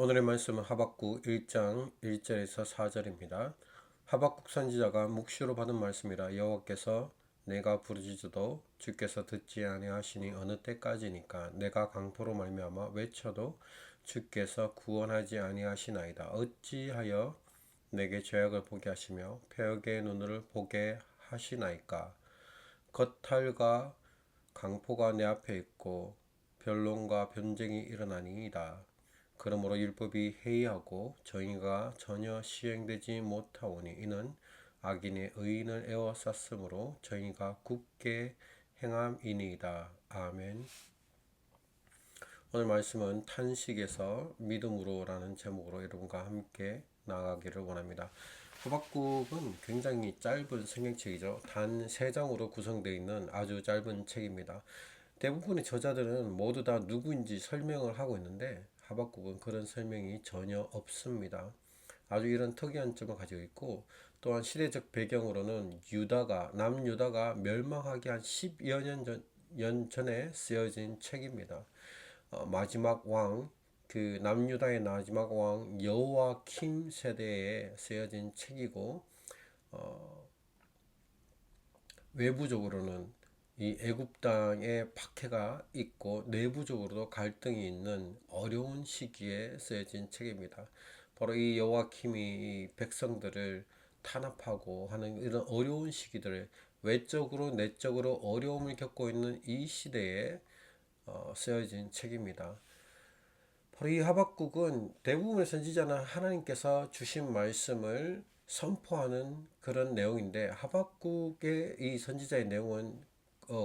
오늘의 말씀은 하박국 1장 1절에서 4절입니다. 하박국 선지자가 묵시로 받은 말씀이라. 여호와께서 내가 부르짖어도 주께서 듣지 아니하시니 어느 때까지니까. 내가 강포로 말미암아 외쳐도 주께서 구원하지 아니하시나이다. 어찌하여 내게 죄악을 보게 하시며 패역의 눈을 보게 하시나이까. 거탈과 강포가 내 앞에 있고 변론과 변쟁이 일어나니이다. 그러므로 율법이 해이하고 정의가 전혀 시행되지 못하오니 이는 악인의 의인을 에워쌌으므로 정의가 굳게 행함이니이다. 아멘. 오늘 말씀은 탄식에서 믿음으로 라는 제목으로 여러분과 함께 나아가기를 원합니다. 하박국은 굉장히 짧은 성경책이죠. 단 3장으로 구성되어 있는 아주 짧은 책입니다. 대부분의 저자들은 모두 다 누구인지 설명을 하고 있는데 하박국은 그런 설명이 전혀 없습니다. 아주 이런 특이한 점을 가지고 있고, 또한 시대적 배경으로는 남유다가 멸망하기 한 10여 년 전에 쓰여진 책입니다. 마지막 왕, 그 남유다의 마지막 왕 여호와킴 세대에 쓰여진 책이고, 외부적으로는 이 애굽 땅에 박해가 있고 내부적으로도 갈등이 있는 어려운 시기에 쓰여진 책입니다. 바로 이 여호와킴이 백성들을 탄압하고 하는 이런 어려운 시기들을, 외적으로 내적으로 어려움을 겪고 있는 이 시대에 쓰여진 책입니다. 바로 이 하박국은 대부분의 선지자는 하나님께서 주신 말씀을 선포하는 그런 내용인데, 하박국의 이 선지자의 내용은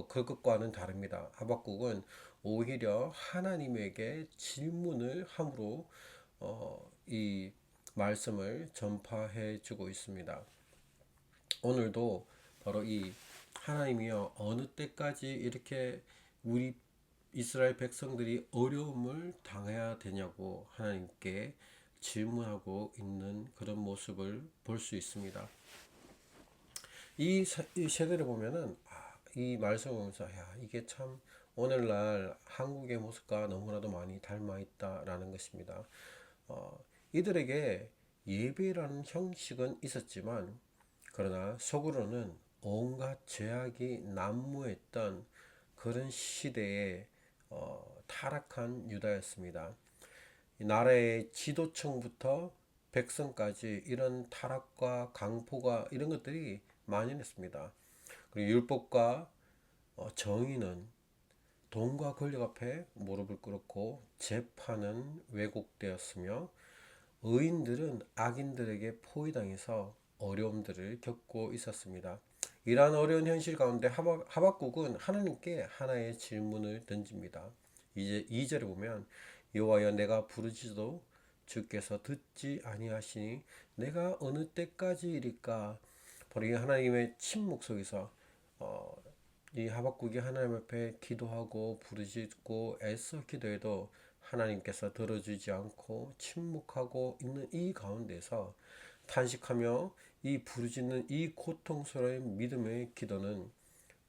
그것과는 다릅니다. 하박국은 오히려 하나님에게 질문을 함으로 이 말씀을 전파해 주고 있습니다. 오늘도 바로 이 하나님이여 어느 때까지 이렇게 우리 이스라엘 백성들이 어려움을 당해야 되냐고 하나님께 질문하고 있는 그런 모습을 볼 수 있습니다. 이 세대를 보면은 이 말씀을 보면서 이게 참 오늘날 한국의 모습과 너무나도 많이 닮아 있다라는 것입니다. 이들에게 예배라는 형식은 있었지만, 그러나 속으로는 온갖 죄악이 난무했던 그런 시대에 타락한 유다였습니다. 나라의 지도층부터 백성까지 이런 타락과 강포가 이런 것들이 만연했습니다. 그리고 율법과 정의는 돈과 권력 앞에 무릎을 꿇고 재판은 왜곡되었으며 의인들은 악인들에게 포위당해서 어려움들을 겪고 있었습니다. 이러한 어려운 현실 가운데 하박국은 하나님께 하나의 질문을 던집니다. 이제 2절에 보면 여호와여 내가 부르짖어도 주께서 듣지 아니하시니 내가 어느 때까지이리까. 바로 이 하나님의 침묵 속에서 이 하박국이 하나님 앞에 기도하고 부르짖고 애써 기도해도 하나님께서 들어주지 않고 침묵하고 있는 이 가운데서 탄식하며 이 부르짖는 이 고통스러운 믿음의 기도는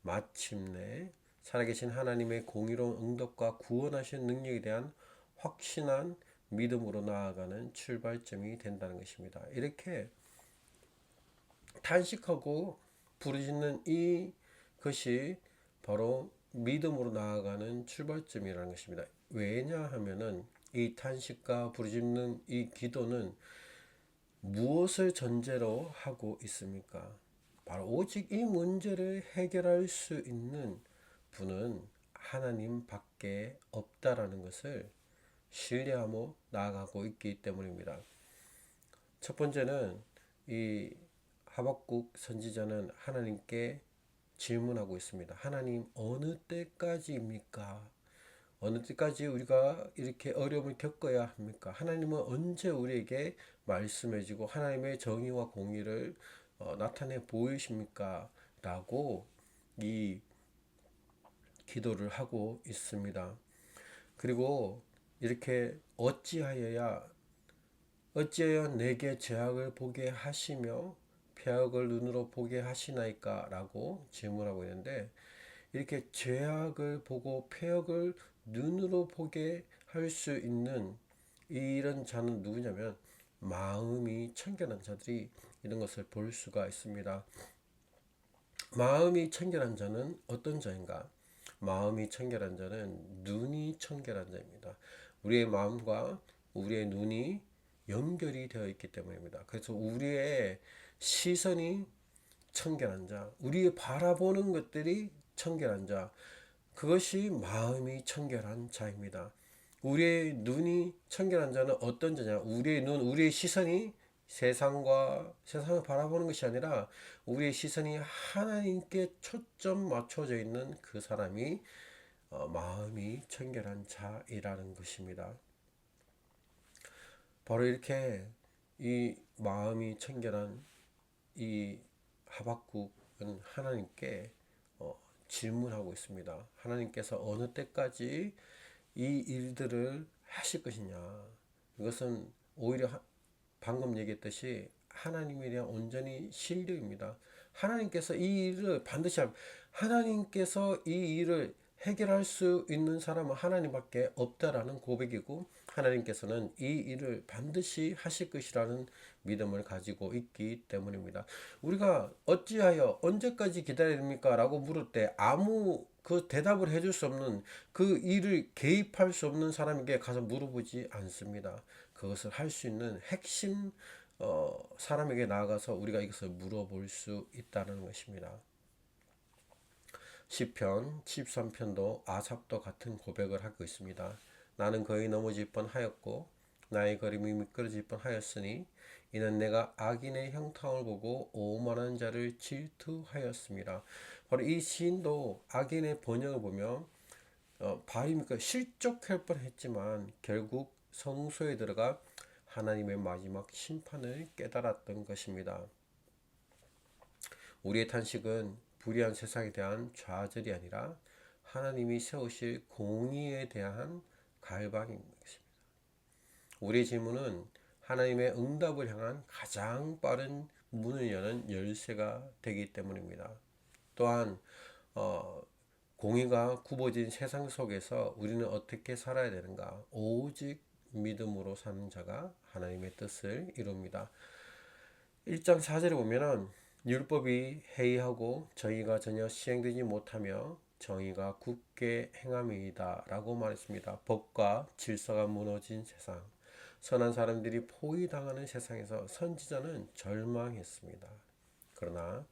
마침내 살아계신 하나님의 공의로운 응답과 구원하신 능력에 대한 확신한 믿음으로 나아가는 출발점이 된다는 것입니다. 이렇게 탄식하고 부르짖는 이것이 바로 믿음으로 나아가는 출발점이라는 것입니다. 왜냐하면은 이 탄식과 부르짖는 이 기도는 무엇을 전제로 하고 있습니까? 바로 오직 이 문제를 해결할 수 있는 분은 하나님 밖에 없다라는 것을 신뢰하며 나아가고 있기 때문입니다. 첫 번째는 이 하박국 선지자는 하나님께 질문하고 있습니다. 하나님 어느 때까지입니까? 어느 때까지 우리가 이렇게 어려움을 겪어야 합니까? 하나님은 언제 우리에게 말씀해주고 하나님의 정의와 공의를 나타내 보이십니까? 라고 이 기도를 하고 있습니다. 그리고 이렇게 어찌하여 내게 죄악을 보게 하시며 패역을 눈으로 보게 하시나이까? 라고 질문하고 있는데, 이렇게 죄악을 보고 패역을 눈으로 보게 할 수 있는 이런 자는 누구냐면 마음이 청결한 자들이 이런 것을 볼 수가 있습니다. 마음이 청결한 자는 어떤 자인가? 마음이 청결한 자는 눈이 청결한 자입니다. 우리의 마음과 우리의 눈이 연결이 되어 있기 때문입니다. 그래서 우리의 시선이 청결한 자, 우리 바라보는 것들이 청결한 자, 그것이 마음이 청결한 자입니다. 우리의 눈이 청결한 자는 어떤 자냐? 우리의 눈, 우리의 시선이 세상을 바라보는 것이 아니라 우리의 시선이 하나님께 초점 맞춰져 있는 그 사람이 마음이 청결한 자이라는 것입니다. 바로 이렇게 이 마음이 청결한 이 하박국은 하나님께 질문하고 있습니다. 하나님께서 어느 때까지 이 일들을 하실 것이냐. 이것은 오히려 방금 얘기했듯이 하나님에 대한 온전히 신뢰입니다. 하나님께서 이 일을 반드시 하나님께서 이 일을 해결할 수 있는 사람은 하나님밖에 없다라는 고백이고, 하나님께서는 이 일을 반드시 하실 것이라는 믿음을 가지고 있기 때문입니다. 우리가 어찌하여 언제까지 기다려야 됩니까? 라고 물을 때 아무 그 대답을 해줄 수 없는, 그 일을 개입할 수 없는 사람에게 가서 물어보지 않습니다. 그것을 할 수 있는 핵심 사람에게 나아가서 우리가 이것을 물어볼 수 있다는 것입니다. 시편 73편도 아삽도 같은 고백을 하고 있습니다. 나는 거의 넘어질 뻔하였고 나의 걸음이 미끄러질 뻔하였으니 이는 내가 악인의 형통을 보고 오만한 자를 질투하였습니다. 바로 이 시인도 악인의 번역을 보면 발이 실족할 뻔했지만 결국 성소에 들어가 하나님의 마지막 심판을 깨달았던 것입니다. 우리의 탄식은 불의한 세상에 대한 좌절이 아니라 하나님이 세우실 공의에 대한 갈망인 것입니다. 우리의 질문은 하나님의 응답을 향한 가장 빠른 문을 여는 열쇠가 되기 때문입니다. 또한 공의가 굽어진 세상 속에서 우리는 어떻게 살아야 되는가? 오직 믿음으로 사는 자가 하나님의 뜻을 이룹니다. 1장 4절에 보면은 율법이 해이하고 정의가 전혀 시행되지 못하며 정의가 굳게 행함이다 라고 말했습니다. 법과 질서가 무너진 세상, 선한 사람들이 포위당하는 세상에서 선지자는 절망했습니다. 그러나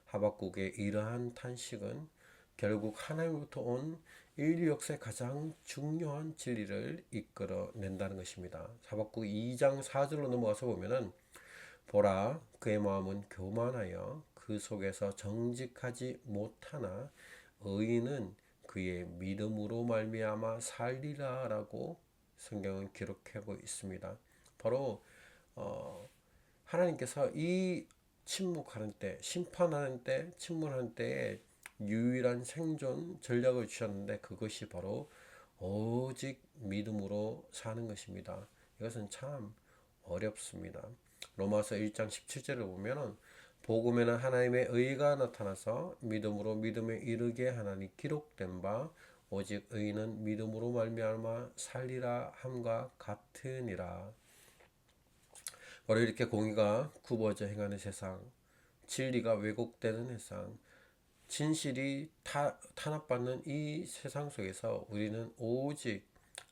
하박국의 이러한 탄식은 결국 하나님으로부터 온 인류 역사의 가장 중요한 진리를 이끌어낸다는 것입니다. 하박국 2장 4절로 넘어가서 보면은 보라 그의 마음은 교만하여 그 속에서 정직하지 못하나 의인은 그의 믿음으로 말미암아 살리라라고 성경은 기록하고 있습니다. 바로 하나님께서 이 침묵하는 때, 심판하는 때, 침묵하는 때에 유일한 생존 전략을 주셨는데 그것이 바로 오직 믿음으로 사는 것입니다. 이것은 참 어렵습니다. 로마서 1장 17절을 보면 복음에는 하나님의 의가 나타나서 믿음으로 믿음에 이르게 하나니 기록된 바 오직 의인은 믿음으로 말미암아 살리라 함과 같으니라. 바로 이렇게 공의가 굽어져 행하는 세상, 진리가 왜곡되는 세상, 진실이 탄압받는 이 세상 속에서 우리는 오직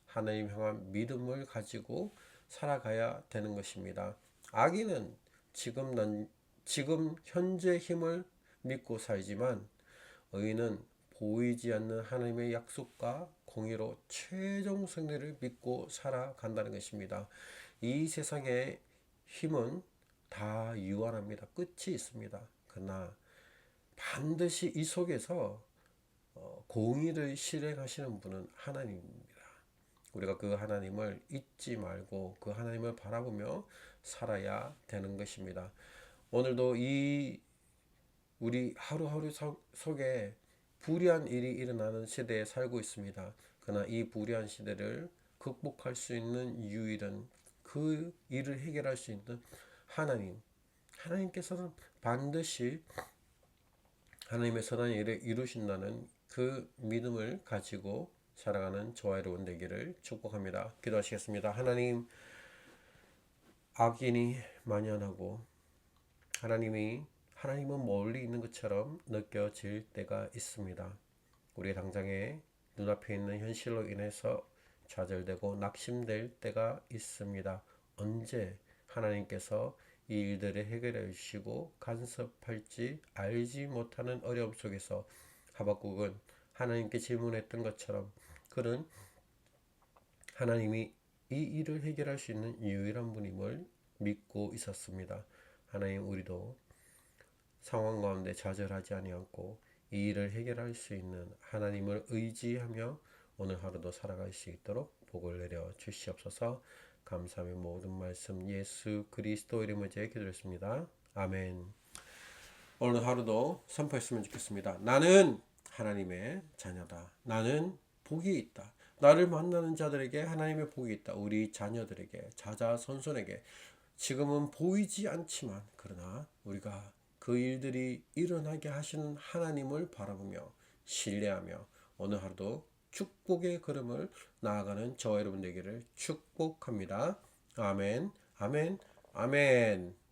하나님 향한 믿음을 가지고 살아가야 되는 것입니다. 악인은 지금 현재 힘을 믿고 살지만 의인은 보이지 않는 하나님의 약속과 공의로 최종 승리를 믿고 살아간다는 것입니다. 이 세상의 힘은 다 유한합니다. 끝이 있습니다. 그러나 반드시 이 속에서 공의를 실행하시는 분은 하나님입니다. 우리가 그 하나님을 잊지 말고 그 하나님을 바라보며 살아야 되는 것입니다. 오늘도 이 우리 하루하루 속에 불의한 일이 일어나는 시대에 살고 있습니다. 그러나 이 불의한 시대를 극복할 수 있는 유일한 그 일을 해결할 수 있는 하나님께서는 반드시 하나님의 선한 일을 이루신다는 그 믿음을 가지고 살아가는 저와 여러분 되기를 축복합니다. 기도하시겠습니다. 하나님, 악인이 만연하고 하나님은 멀리 있는 것처럼 느껴질 때가 있습니다. 우리 당장에 눈앞에 있는 현실로 인해서 좌절되고 낙심될 때가 있습니다. 언제 하나님께서 이 일들을 해결해 주시고 간섭할지 알지 못하는 어려움 속에서 하박국은 하나님께 질문했던 것처럼 그는 하나님이 이 일을 해결할 수 있는 유일한 분임을 믿고 있었습니다. 하나님, 우리도 상황 가운데 좌절하지 아니하고 이 일을 해결할 수 있는 하나님을 의지하며 오늘 하루도 살아갈 수 있도록 복을 내려 주시옵소서. 감사하며 모든 말씀 예수 그리스도 이름으로 기도했습니다. 아멘. 오늘 하루도 선포했으면 좋겠습니다. 나는 하나님의 자녀다. 나는 복이 있다. 나를 만나는 자들에게 하나님의 복이 있다. 우리 자녀들에게, 자자손손에게 지금은 보이지 않지만 그러나 우리가 그 일들이 일어나게 하시는 하나님을 바라보며 신뢰하며 오늘 하루도 축복의 걸음을 나아가는 저와 여러분 되기를 축복합니다. 아멘, 아멘, 아멘.